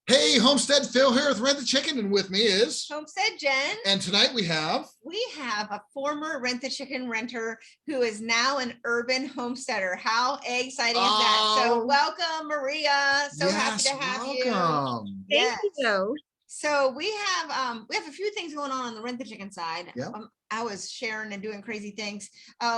Hey, Homestead Phil here with Rent the Chicken, and with me is Homestead Jen. And tonight we have a former Rent the Chicken renter who is now an urban homesteader. How exciting is that? So welcome, Maria. So happy to have welcome. you. Thank you. So we have a few things going on the Rent the Chicken side. Yep. I was sharing and doing crazy things.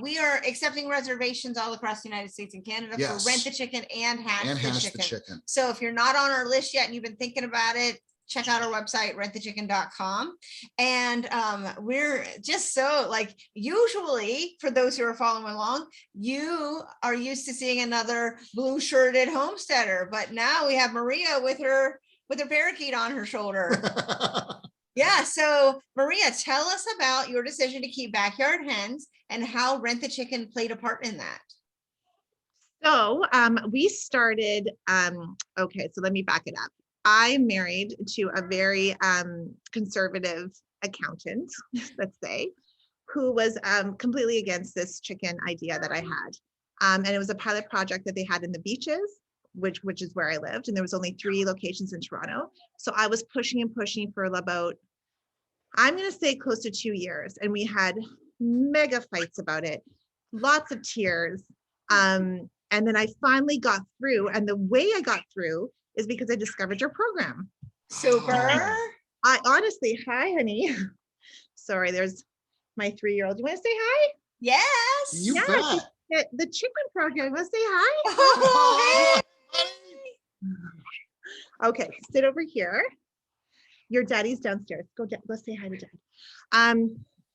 We are accepting reservations all across the United States and Canada for Rent the Chicken and Hash the Chicken. So if you're not on our list yet and you've been thinking about it, check out our website, rentthechicken.com. And we're just so usually for those who are following along, you are used to seeing another blue shirted homesteader, but now we have Maria with her parakeet on her shoulder. Yeah. So Maria, tell us about your decision to keep backyard hens and how Rent the Chicken played a part in that. So we started, okay, so let me back it up. I'm married to a very conservative accountant, let's say, who was completely against this chicken idea that I had. And it was a pilot project that they had in the beaches, which is where I lived. And there was only 3 locations in Toronto. So I was pushing and pushing for about, I'm going to say close to 2 years. And we had mega fights about it, lots of tears. And then I finally got through. And the way I got through is because I discovered your program. Super. I honestly, hi, honey. Sorry, there's my 3-year-old. You want to say hi? Yes. You bet. The chicken program. You want to say hi? Oh, hey. Okay, sit over here. Your daddy's downstairs. Go say hi to dad.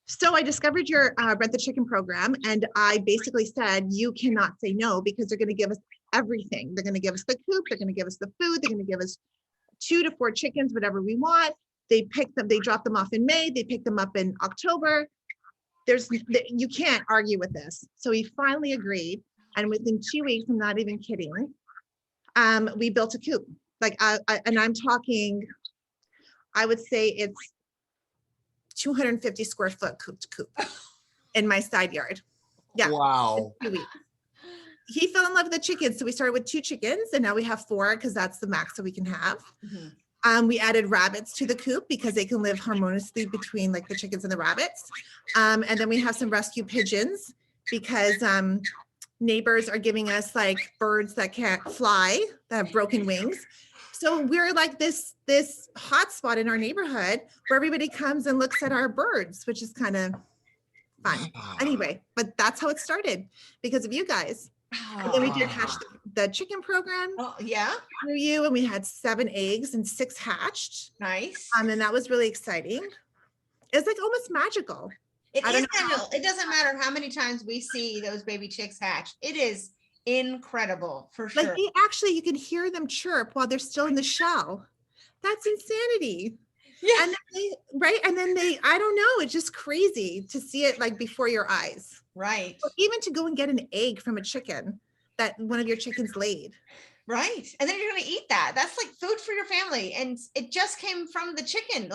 So I discovered your Rent the Chicken program, and I basically said, you cannot say no because they're going to give us everything. They're going to give us the coop. They're going to give us the food. They're going to give us 2 to 4 chickens, whatever we want. They pick them. They drop them off in May. They pick them up in October. You can't argue with this. So he finally agreed. And within 2 weeks, I'm not even kidding, we built a coop. And I'm talking, I would say it's 250 square foot coop in my side yard. Yeah. Wow. 2 weeks. He fell in love with the chickens. So we started with 2 chickens and now we have 4 because that's the max that we can have. Mm-hmm. We added rabbits to the coop because they can live harmoniously between the chickens and the rabbits. And then we have some rescue pigeons because neighbors are giving us birds that can't fly, that have broken wings. So we're this hot spot in our neighborhood where everybody comes and looks at our birds, which is kind of fun. Anyway, but that's how it started because of you guys. And then we did hatch the chicken program. Oh, yeah. Through you, and we had 7 eggs and 6 hatched. Nice. And that was really exciting. It's almost magical. It doesn't matter how many times we see those baby chicks hatch. It is incredible for sure. You can hear them chirp while they're still in the shell. That's insanity. Yeah. And then they, I don't know, it's just crazy to see it before your eyes. Right. Or even to go and get an egg from a chicken that one of your chickens laid. Right. And then you're going to eat that. That's food for your family. And it just came from the chicken.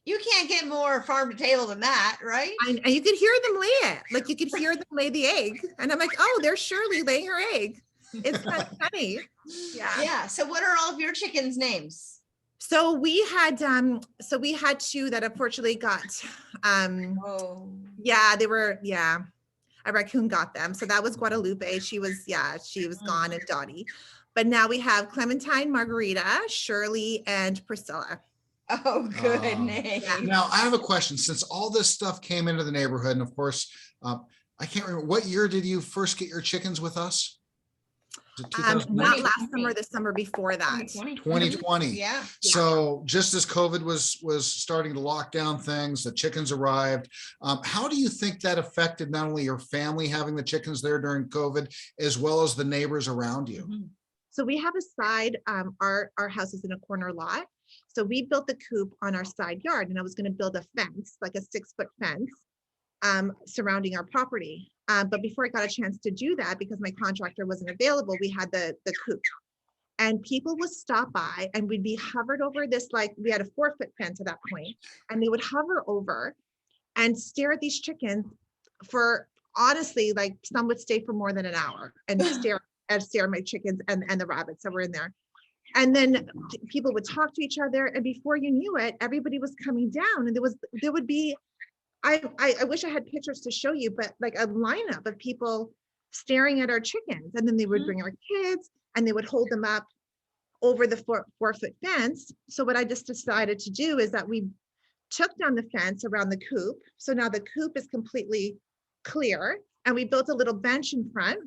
You can't get more farm to table than that, right? And you could hear them lay it. You could hear them lay the egg. And I'm oh, there's Shirley laying her egg. It's kind of funny. Yeah. Yeah. So what are all of your chickens' names? So we had 2 that unfortunately got, a raccoon got them. So that was Guadalupe. She was gone, and Dottie. But now we have Clementine, Margarita, Shirley, and Priscilla. Oh, good name. Now I have a question. Since all this stuff came into the neighborhood, and of course, I can't remember, what year did you first get your chickens with us? Not last summer, the summer before that. 2020. Yeah. So just as COVID was starting to lock down things, the chickens arrived. How do you think that affected not only your family having the chickens there during COVID, as well as the neighbors around you? So we have a side, our house is in a corner lot. So we built the coop on our side yard, and I was going to build a fence, a 6-foot fence surrounding our property. But before I got a chance to do that, because my contractor wasn't available, we had the coop. And people would stop by and we'd be hovered over this, we had a 4-foot fence at that point, and they would hover over and stare at these chickens for, honestly, some would stay for more than an hour and stare at my chickens and the rabbits that were in there. And then people would talk to each other, and before you knew it, everybody was coming down, and there would be, I wish I had pictures to show you, but like a lineup of people staring at our chickens, and then they would bring our kids and they would hold them up over the 4-foot fence. So what I just decided to do is that we took down the fence around the coop. So now the coop is completely clear, and we built a little bench in front.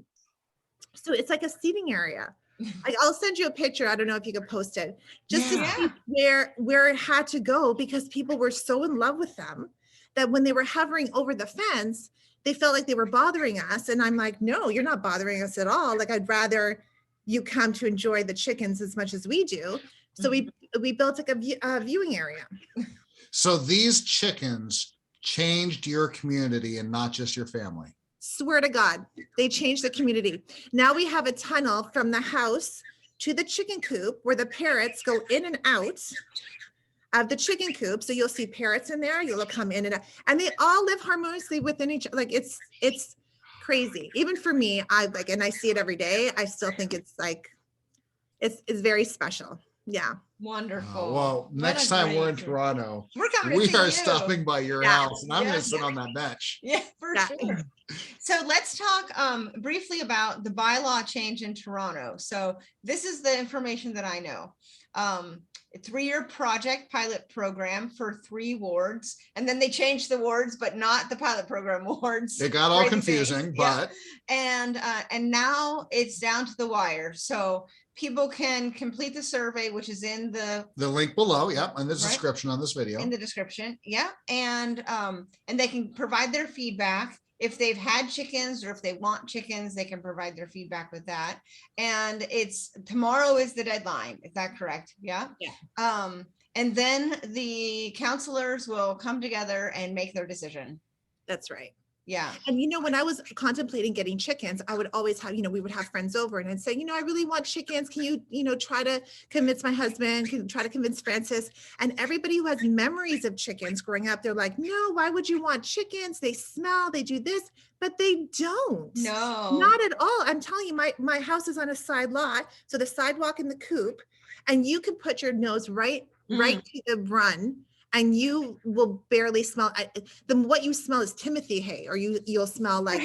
So it's like a seating area. I'll send you a picture. I don't know if you could post it, just to see where it had to go, because people were so in love with them that when they were hovering over the fence, they felt like they were bothering us. And I'm like, no, you're not bothering us at all. Like, I'd rather you come to enjoy the chickens as much as we do. So we built like a viewing area. So these chickens changed your community and not just your family. Swear to God, they changed the community. Now we have a tunnel from the house to the chicken coop where the parrots go in and out of the chicken coop. So you'll see parrots in there, you'll come in and out, and they all live harmoniously within each other. Like, it's crazy. Even for me, and I see it every day. I still think it's like, it's very special. Yeah. Wonderful. Well, next time we're in Toronto, we are stopping by your house, and I'm going to sit on that bench. Yeah, for sure. So let's talk briefly about the bylaw change in Toronto. So this is the information that I know. A 3-year project pilot program for 3 wards, and then they changed the wards, but not the pilot program wards. It got all confusing, but and now it's down to the wire. So people can complete the survey, which is in the link below. Yep, and the description on this video. In the description, yeah, and they can provide their feedback. If they've had chickens or if they want chickens, they can provide their feedback with that. And tomorrow is the deadline. Is that correct? Yeah. Yeah. And then the counselors will come together and make their decision. That's right. Yeah. And, when I was contemplating getting chickens, I would always have, we would have friends over and I'd say, I really want chickens. Can you, try to convince my husband, try to convince Francis? And everybody who has memories of chickens growing up, they're like, no, why would you want chickens? They smell, they do this, but they don't. No, not at all. I'm telling you, my house is on a side lot. So the sidewalk in the coop, and you can put your nose right to the run, and you will barely smell. What you smell is Timothy hay, or you'll smell like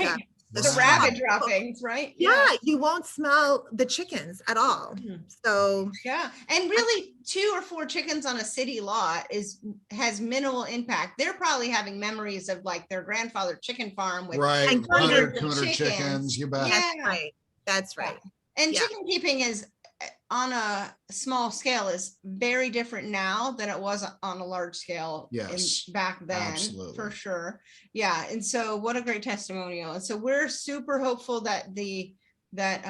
the rabbit droppings, right? Yeah, you won't smell the chickens at all. So yeah, and really 2 or 4 chickens on a city lot has minimal impact. They're probably having memories of like their grandfather chicken farm with 100, 200 chickens. You bet. Yeah. That's right. And chicken keeping is on a small scale is very different now than it was on a large scale back then. Absolutely. For sure. Yeah. And so what a great testimonial. And so we're super hopeful that that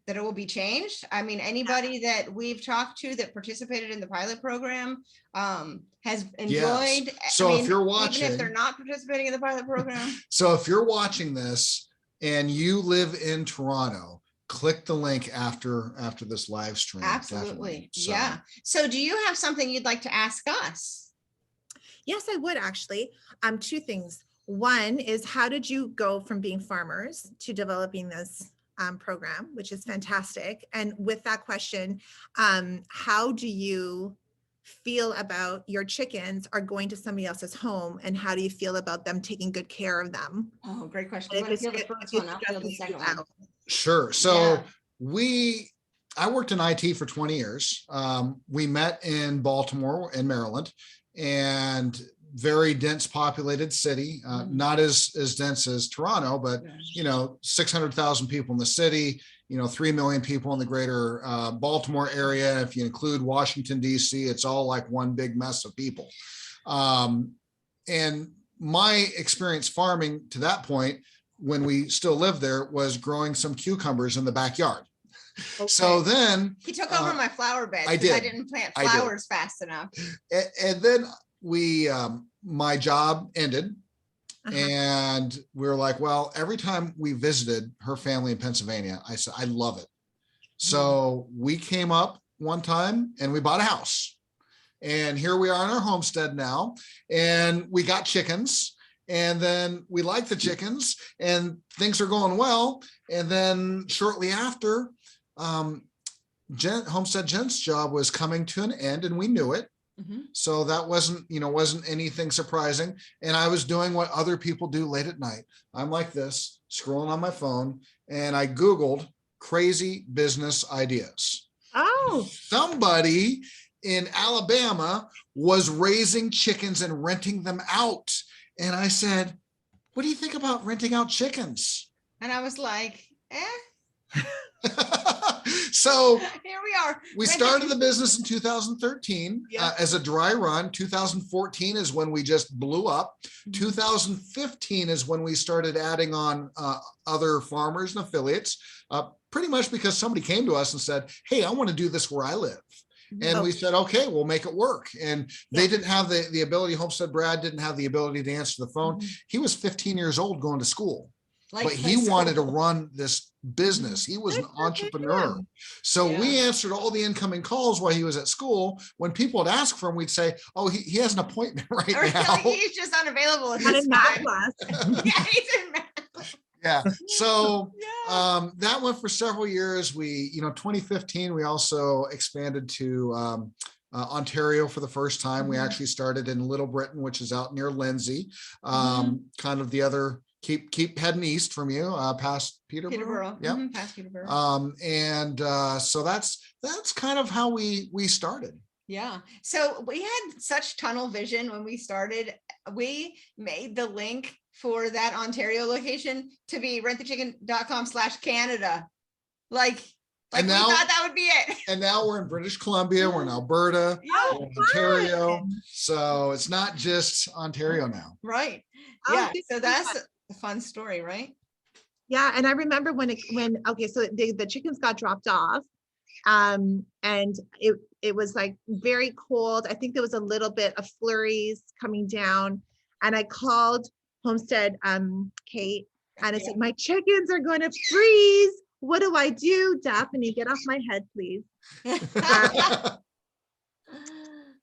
it will be changed. I mean, anybody that we've talked to that participated in the pilot program has enjoyed. Yes. So if you're watching, even if they're not participating in the pilot program. So if you're watching this and you live in Toronto, click the link after this live stream. Absolutely. So. Yeah. So do you have something you'd like to ask us? Yes, I would actually. 2 things. One is, how did you go from being farmers to developing this program, which is fantastic? And with that question, how do you feel about your chickens are going to somebody else's home, and how do you feel about them taking good care of them? Oh, great question. You want to feel the first one? I'll feel the second one. Sure. So I worked in IT for 20 years. We met in Baltimore in Maryland, and very dense populated city, not as dense as Toronto, but 600,000 people in the city, 3 million people in the greater Baltimore area. If you include Washington, DC, it's all like one big mess of people. And my experience farming to that point, when we still lived there, was growing some cucumbers in the backyard. Okay. So then he took over my flower bed. I didn't plant flowers fast enough. And then my job ended, and we were like, well, every time we visited her family in Pennsylvania, I said, I love it. So we came up one time and we bought a house, and here we are in our homestead now, and we got chickens. And then we like the chickens and things are going well. And then shortly after, Homestead Jen's job was coming to an end, and we knew it. So that wasn't anything surprising. And I was doing what other people do late at night. I'm like this, scrolling on my phone, and I Googled crazy business ideas. Oh, Somebody in Alabama was raising chickens and renting them out. And I said, what do you think about renting out chickens? And I was like, So here we are. We started the business in 2013 Yeah. as a dry run. 2014 is when we just blew up. 2015 is when we started adding on other farmers and affiliates, pretty much because somebody came to us and said, hey, I want to do this where I live. And we said, okay, we'll make it work. And they didn't have the ability. Homestead Brad didn't have the ability to answer the phone. He was 15 years old going to school. But he wanted to run this business. He was an entrepreneur. So we answered all the incoming calls while he was at school. When people would ask for him, we'd say, oh, he has an appointment right now. Like he's just unavailable. Not in math class. Yeah, he's in math. Yeah. So that went for several years. 2015, we also expanded to Ontario for the first time. We actually started in Little Britain, which is out near Lindsay, kind of the other. Keep heading east from you, past Peterborough. Yeah, past Peterborough. So that's kind of how we started. Yeah. So we had such tunnel vision when we started. We made the link for that Ontario location to be rentthechicken.com/Canada. Like And we now- thought that would be it. And now we're in British Columbia, we're in Alberta, we're in Ontario. So it's not just Ontario now. Right. Oh, Yeah. this So is that's fun. a fun story, right? Yeah, and I remember when so the chickens got dropped off, and it was like very cold. I think there was a little bit of flurries coming down, and I called Homestead Kate, and I said, my chickens are going to freeze. What do I do? Daphne, get off my head, please.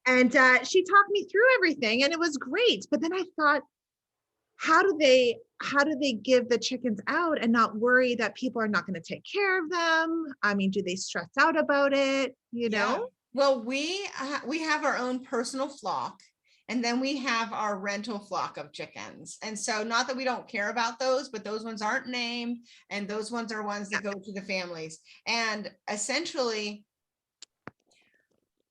And she talked me through everything, and it was great. But then I thought, how do they give the chickens out and not worry that people are not going to take care of them? I mean, do they stress out about it? You know? Well, we have our own personal flock, and then we have our rental flock of chickens. And so not that we don't care about those, but those ones aren't named, and those ones are ones that go to the families. And essentially,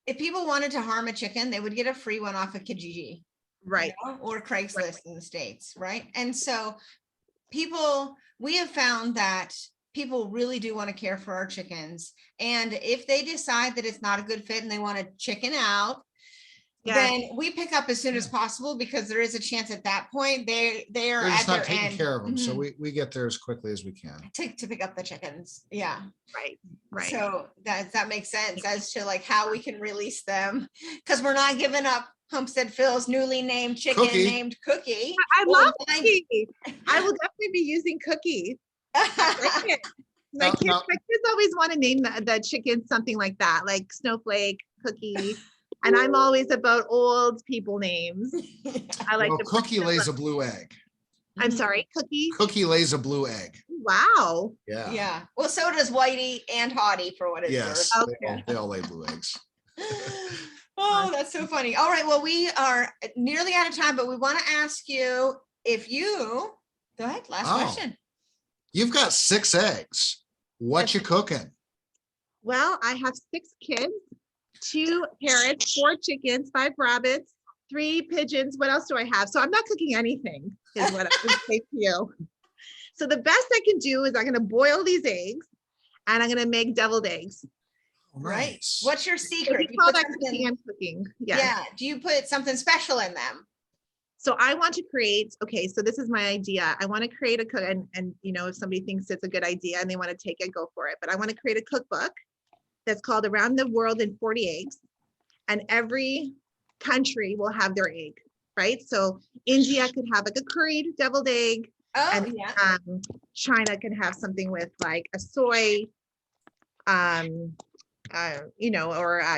if people wanted to harm a chicken, they would get a free one off of Kijiji. Right. Or Craigslist in the States, right? And so we have found that people really do want to care for our chickens. And if they decide that it's not a good fit and they want to chicken out, then we pick up as soon as possible, because there is a chance at that point they are They're at just their not taking end. care of them. So we get there as quickly as we can. To pick up the chickens. Yeah. Right. So that makes sense as to like how we can release them, because we're not giving up Homestead Phil's newly named chicken named Cookie. I love Cookie. I will definitely be using Cookie. My kids always want to name the chicken something like that, like Snowflake, Cookie. And I'm always about old people names. I like Cookie lays a blue egg. I'm sorry, Cookie? Cookie lays a blue egg. Wow. Yeah. Yeah. Well, so does Whitey and Hottie, for what it's Yes, worth. they all lay blue eggs. Oh, that's so funny. All right. Well, we are nearly out of time, but we want to ask you if you go ahead. Last question. You've got 6 eggs. What you cooking? Well, I have 6 kids, 2 parrots, 4 chickens, 5 rabbits, 3 pigeons. What else do I have? So I'm not cooking anything, is what I would say to you. So the best I can do is I'm going to boil these eggs, and I'm going to make deviled eggs. Right. Nice. What's your secret? We call that cooking and cooking. Yeah. Do you put something special in them? So I want to create, okay, so this is my idea. I want to create a cook, and if somebody thinks it's a good idea and they want to take it, go for it. But I want to create a cookbook that's called Around the World in 40 Eggs. And every country will have their egg, right? So India could have like a curried deviled egg. Oh, and yeah. China can have something with like a soy, or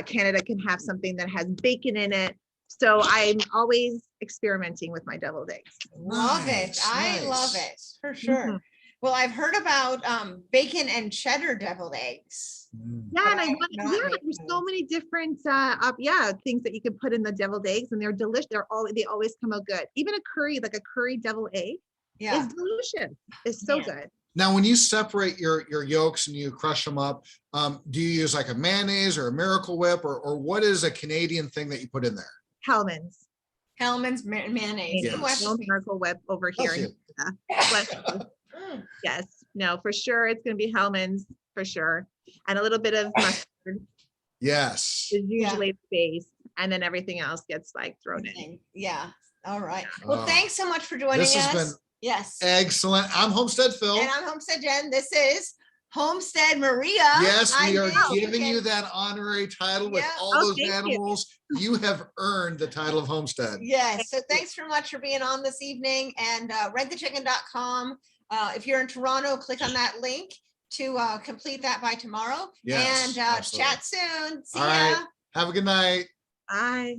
Canada can have something that has bacon in it. So I'm always experimenting with my deviled eggs. Love it. I love it for sure. Well, I've heard about bacon and cheddar deviled eggs. Yeah, and I I have want, not yeah, made there's so those. many different, things that you can put in the deviled eggs, and they're delicious. They always come out good. Even a curry, like a curry deviled egg, Yeah. is delicious. It's so Yeah. good. Now, when you separate your yolks and you crush them up, do you use like a mayonnaise or a Miracle Whip, or what is a Canadian thing that you put in there? Hellman's. Hellman's mayonnaise. Yes. Ooh, I No should- Miracle Whip over here. Bless in you. Canada. Bless you. Yes, no, for sure. It's going to be Hellman's for sure. And a little bit of mustard Yes. is usually the base. And then everything else gets like thrown in. Yeah. All right. Well, Oh. thanks so much for joining This us. has been Yes. excellent. I'm Homestead Phil. And I'm Homestead Jen. This is Homestead Maria. Yes, we are think giving you can- that honorary title with Yeah. all Oh, those thank you. animals. You have earned the title of Homestead. Yes. So thanks so much for being on this evening, and rentthechicken.com. If you're in Toronto, click on that link to complete that by tomorrow. Yes, And absolutely. chat soon. See All ya. right. Have a good night. Bye.